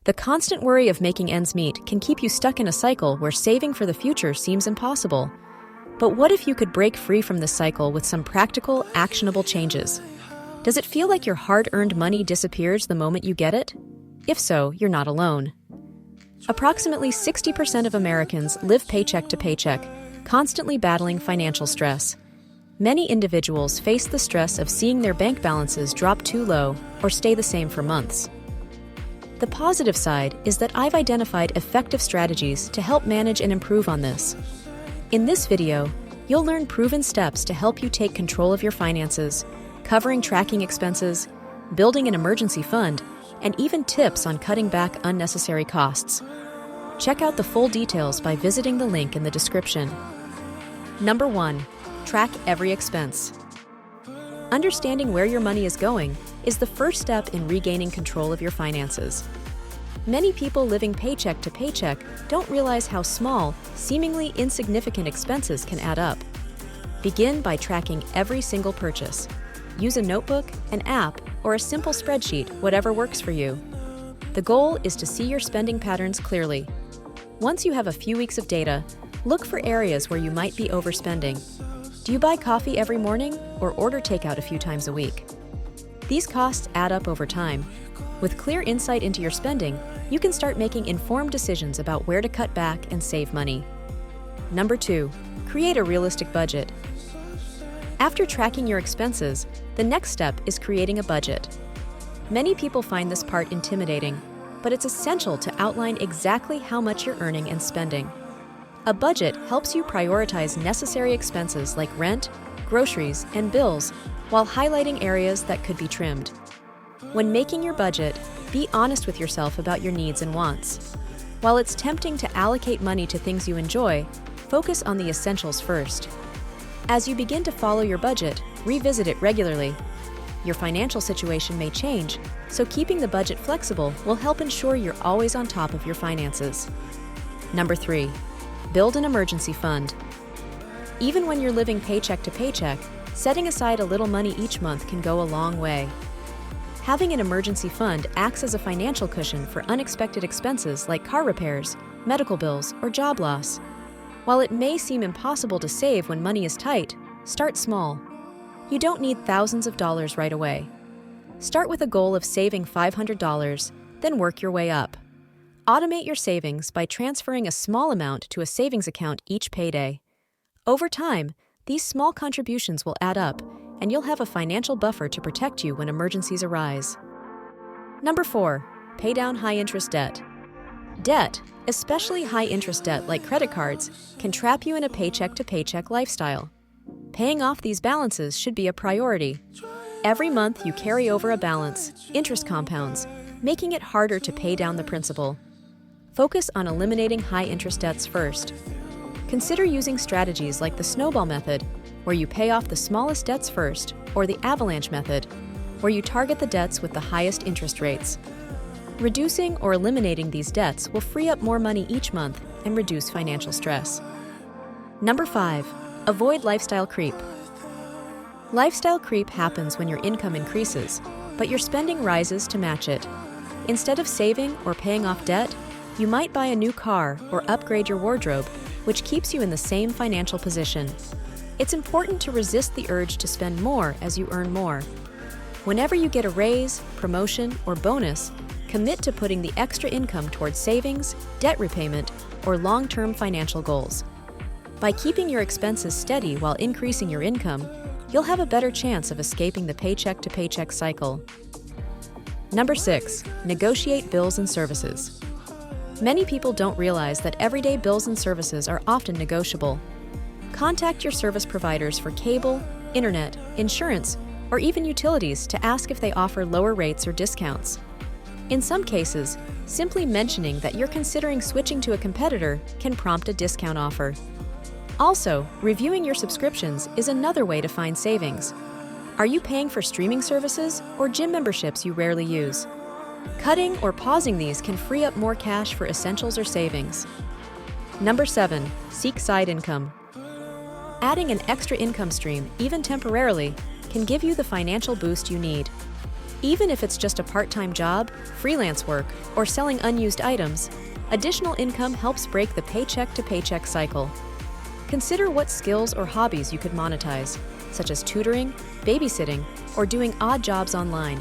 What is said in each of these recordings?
The constant worry of making ends meet can keep you stuck in a cycle where saving for the future seems impossible. But what if you could break free from this cycle with some practical, actionable changes? Does it feel like your hard-earned money disappears the moment you get it? If so, you're not alone. Approximately 60% of Americans live paycheck to paycheck, constantly battling financial stress. Many individuals face the stress of seeing their bank balances drop too low or stay the same for months. The positive side is that I've identified effective strategies to help manage and improve on this. In this video, you'll learn proven steps to help you take control of your finances, covering tracking expenses, building an emergency fund, and even tips on cutting back unnecessary costs. Check out the full details by visiting the link in the description. Number 1. Track every expense. Understanding where your money is going is the first step in regaining control of your finances. Many people living paycheck to paycheck don't realize how small, seemingly insignificant expenses can add up. Begin by tracking every single purchase. Use a notebook, an app, or a simple spreadsheet, whatever works for you. The goal is to see your spending patterns clearly. Once you have a few weeks of data, look for areas where you might be overspending. Do you buy coffee every morning or order takeout a few times a week? These costs add up over time. With clear insight into your spending, you can start making informed decisions about where to cut back and save money. Number 2. Create a realistic budget. After tracking your expenses, the next step is creating a budget. Many people find this part intimidating, but it's essential to outline exactly how much you're earning and spending. A budget helps you prioritize necessary expenses like rent, groceries, and bills, while highlighting areas that could be trimmed. When making your budget, be honest with yourself about your needs and wants. While it's tempting to allocate money to things you enjoy, focus on the essentials first. As you begin to follow your budget, revisit it regularly. Your financial situation may change, so keeping the budget flexible will help ensure you're always on top of your finances. Number 3. Build an emergency fund. Even when you're living paycheck to paycheck, setting aside a little money each month can go a long way. Having an emergency fund acts as a financial cushion for unexpected expenses like car repairs, medical bills, or job loss. While it may seem impossible to save when money is tight, start small. You don't need thousands of dollars right away. Start with a goal of saving $500, then work your way up. Automate your savings by transferring a small amount to a savings account each payday. Over time, these small contributions will add up, and you'll have a financial buffer to protect you when emergencies arise. Number 4. Pay down high-interest debt. Debt, especially high-interest debt like credit cards, can trap you in a paycheck-to-paycheck lifestyle. Paying off these balances should be a priority. Every month you carry over a balance, interest compounds, making it harder to pay down the principal. Focus on eliminating high-interest debts first. Consider using strategies like the snowball method, where you pay off the smallest debts first, or the avalanche method, where you target the debts with the highest interest rates. Reducing or eliminating these debts will free up more money each month and reduce financial stress. Number 5. Avoid lifestyle creep. Lifestyle creep happens when your income increases, but your spending rises to match it. Instead of saving or paying off debt, you might buy a new car or upgrade your wardrobe, which keeps you in the same financial position. It's important to resist the urge to spend more as you earn more. Whenever you get a raise, promotion, or bonus, commit to putting the extra income towards savings, debt repayment, or long-term financial goals. By keeping your expenses steady while increasing your income, you'll have a better chance of escaping the paycheck-to-paycheck cycle. Number 6. Negotiate bills and services. Many people don't realize that everyday bills and services are often negotiable. Contact your service providers for cable, internet, insurance, or even utilities to ask if they offer lower rates or discounts. In some cases, simply mentioning that you're considering switching to a competitor can prompt a discount offer. Also, reviewing your subscriptions is another way to find savings. Are you paying for streaming services or gym memberships you rarely use? Cutting or pausing these can free up more cash for essentials or savings. Number 7. Seek side income. Adding an extra income stream, even temporarily, can give you the financial boost you need. Even if it's just a part-time job, freelance work, or selling unused items, additional income helps break the paycheck-to-paycheck cycle. Consider what skills or hobbies you could monetize, such as tutoring, babysitting, or doing odd jobs online.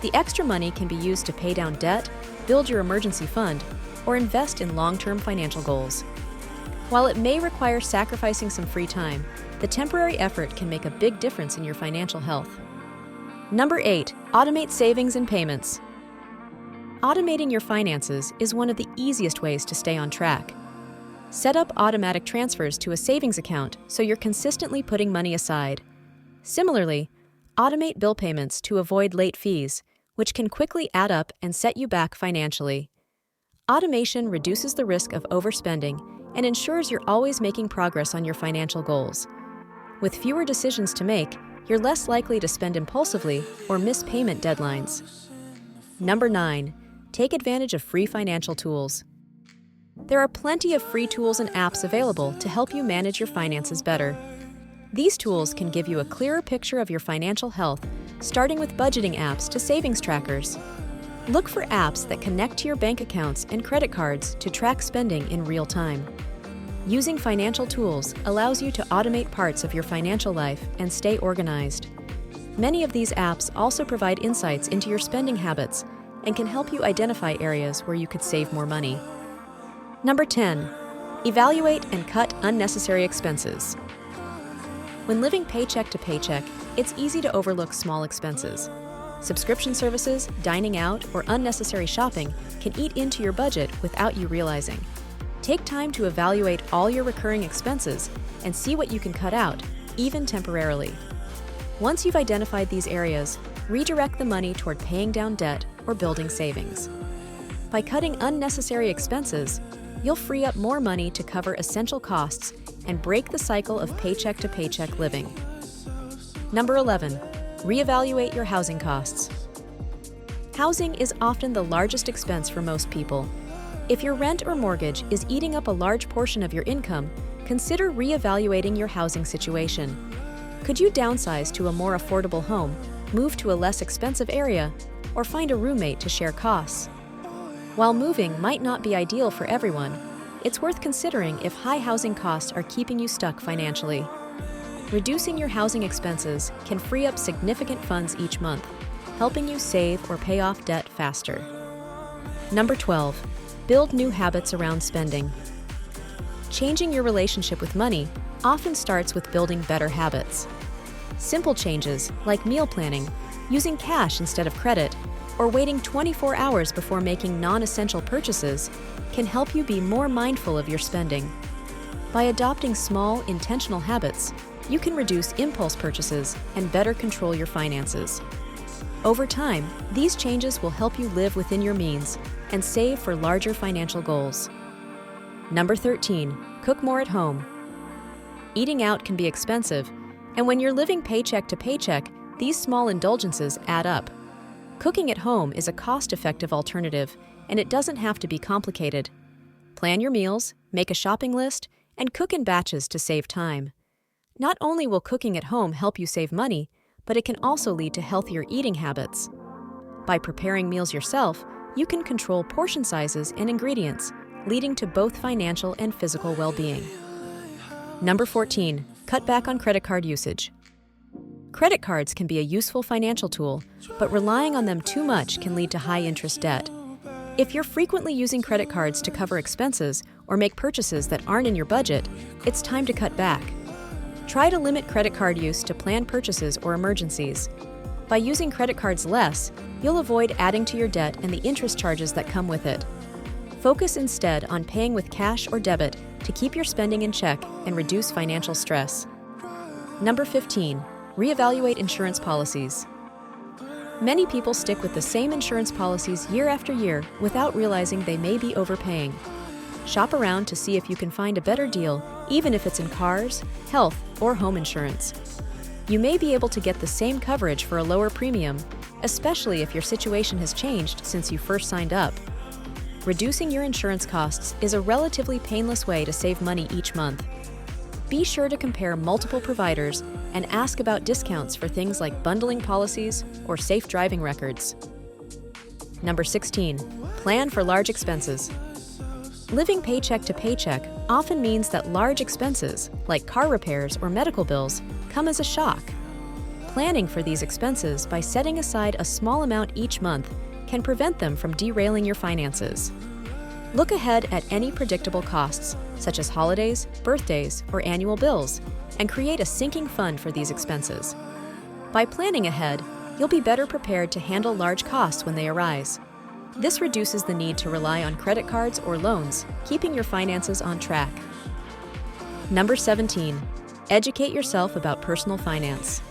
The extra money can be used to pay down debt, build your emergency fund, or invest in long-term financial goals. While it may require sacrificing some free time, the temporary effort can make a big difference in your financial health. Number 8, automate savings and payments. Automating your finances is one of the easiest ways to stay on track. Set up automatic transfers to a savings account so you're consistently putting money aside. Similarly, automate bill payments to avoid late fees, which can quickly add up and set you back financially. Automation reduces the risk of overspending and ensures you're always making progress on your financial goals. With fewer decisions to make, you're less likely to spend impulsively or miss payment deadlines. Number 9, take advantage of free financial tools. There are plenty of free tools and apps available to help you manage your finances better. These tools can give you a clearer picture of your financial health, starting with budgeting apps to savings trackers. Look for apps that connect to your bank accounts and credit cards to track spending in real time. Using financial tools allows you to automate parts of your financial life and stay organized. Many of these apps also provide insights into your spending habits and can help you identify areas where you could save more money. Number 10, evaluate and cut unnecessary expenses. When living paycheck to paycheck, it's easy to overlook small expenses. Subscription services, dining out, or unnecessary shopping can eat into your budget without you realizing. Take time to evaluate all your recurring expenses and see what you can cut out, even temporarily. Once you've identified these areas, redirect the money toward paying down debt or building savings. By cutting unnecessary expenses, you'll free up more money to cover essential costs and break the cycle of paycheck-to-paycheck living. Number 11, reevaluate your housing costs. Housing is often the largest expense for most people. If your rent or mortgage is eating up a large portion of your income, consider reevaluating your housing situation. Could you downsize to a more affordable home, move to a less expensive area, or find a roommate to share costs? While moving might not be ideal for everyone, it's worth considering if high housing costs are keeping you stuck financially. Reducing your housing expenses can free up significant funds each month, helping you save or pay off debt faster. Number 12, build new habits around spending. Changing your relationship with money often starts with building better habits. Simple changes like meal planning, using cash instead of credit, or waiting 24 hours before making non-essential purchases can help you be more mindful of your spending. By adopting small, intentional habits, you can reduce impulse purchases and better control your finances. Over time, these changes will help you live within your means and save for larger financial goals. Number 13, cook more at home. Eating out can be expensive, and when you're living paycheck to paycheck, these small indulgences add up. Cooking at home is a cost-effective alternative, and it doesn't have to be complicated. Plan your meals, make a shopping list, and cook in batches to save time. Not only will cooking at home help you save money, but it can also lead to healthier eating habits. By preparing meals yourself, you can control portion sizes and ingredients, leading to both financial and physical well-being. Number 14, cut back on credit card usage. Credit cards can be a useful financial tool, but relying on them too much can lead to high-interest debt. If you're frequently using credit cards to cover expenses or make purchases that aren't in your budget, it's time to cut back. Try to limit credit card use to planned purchases or emergencies. By using credit cards less, you'll avoid adding to your debt and the interest charges that come with it. Focus instead on paying with cash or debit to keep your spending in check and reduce financial stress. Number 15, reevaluate insurance policies. Many people stick with the same insurance policies year after year without realizing they may be overpaying. Shop around to see if you can find a better deal, even if it's in cars, health, or home insurance. You may be able to get the same coverage for a lower premium, especially if your situation has changed since you first signed up. Reducing your insurance costs is a relatively painless way to save money each month. Be sure to compare multiple providers and ask about discounts for things like bundling policies or safe driving records. Number 16. Plan for large expenses. Living paycheck to paycheck often means that large expenses, like car repairs or medical bills, come as a shock. Planning for these expenses by setting aside a small amount each month can prevent them from derailing your finances. Look ahead at any predictable costs, such as holidays, birthdays, or annual bills, and create a sinking fund for these expenses. By planning ahead, you'll be better prepared to handle large costs when they arise. This reduces the need to rely on credit cards or loans, keeping your finances on track. Number 17. Educate yourself about personal finance.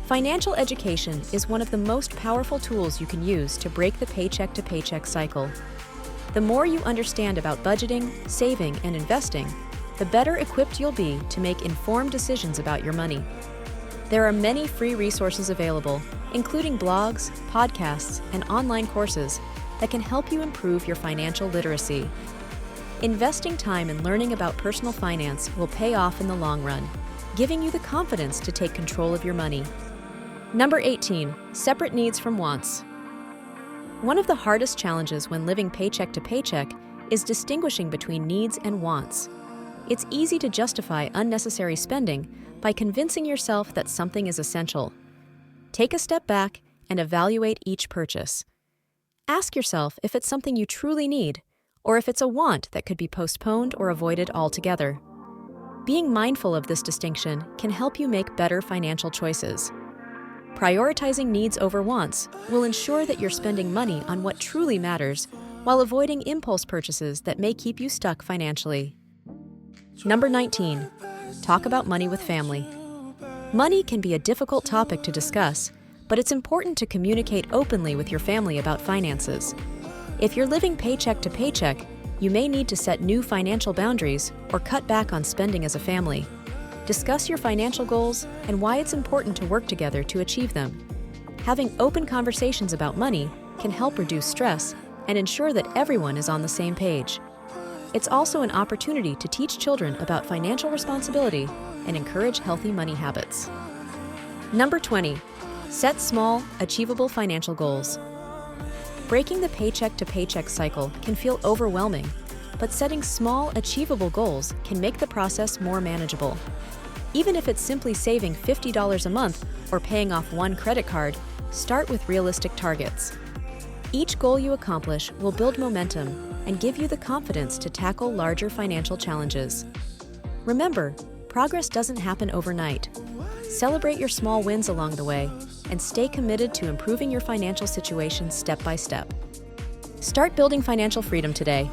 Financial education is one of the most powerful tools you can use to break the paycheck-to-paycheck cycle. The more you understand about budgeting, saving, and investing, the better equipped you'll be to make informed decisions about your money. There are many free resources available, including blogs, podcasts, and online courses that can help you improve your financial literacy. Investing time in learning about personal finance will pay off in the long run, giving you the confidence to take control of your money. Number 18. Separate needs from wants. One of the hardest challenges when living paycheck to paycheck is distinguishing between needs and wants. It's easy to justify unnecessary spending by convincing yourself that something is essential. Take a step back and evaluate each purchase. Ask yourself if it's something you truly need, or if it's a want that could be postponed or avoided altogether. Being mindful of this distinction can help you make better financial choices. Prioritizing needs over wants will ensure that you're spending money on what truly matters while avoiding impulse purchases that may keep you stuck financially. Number 19. Talk about money with family. Money can be a difficult topic to discuss, but it's important to communicate openly with your family about finances. If you're living paycheck to paycheck, you may need to set new financial boundaries or cut back on spending as a family. Discuss your financial goals and why it's important to work together to achieve them. Having open conversations about money can help reduce stress and ensure that everyone is on the same page. It's also an opportunity to teach children about financial responsibility and encourage healthy money habits. Number 20. Set small, achievable financial goals. Breaking the paycheck-to-paycheck cycle can feel overwhelming, but setting small, achievable goals can make the process more manageable. Even if it's simply saving $50 a month or paying off one credit card, start with realistic targets. Each goal you accomplish will build momentum and give you the confidence to tackle larger financial challenges. Remember, progress doesn't happen overnight. Celebrate your small wins along the way and stay committed to improving your financial situation step by step. Start building financial freedom today.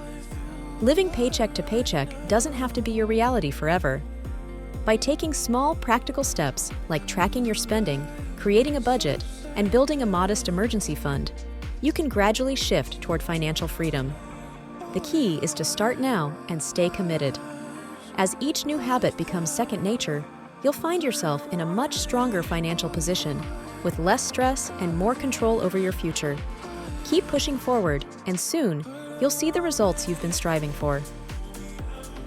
Living paycheck to paycheck doesn't have to be your reality forever. By taking small, practical steps like tracking your spending, creating a budget, and building a modest emergency fund, you can gradually shift toward financial freedom. The key is to start now and stay committed. As each new habit becomes second nature, you'll find yourself in a much stronger financial position, with less stress and more control over your future. Keep pushing forward, and soon, you'll see the results you've been striving for.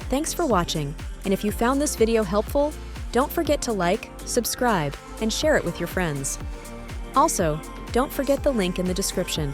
Thanks for watching, and if you found this video helpful, don't forget to like, subscribe, and share it with your friends. Also, don't forget the link in the description.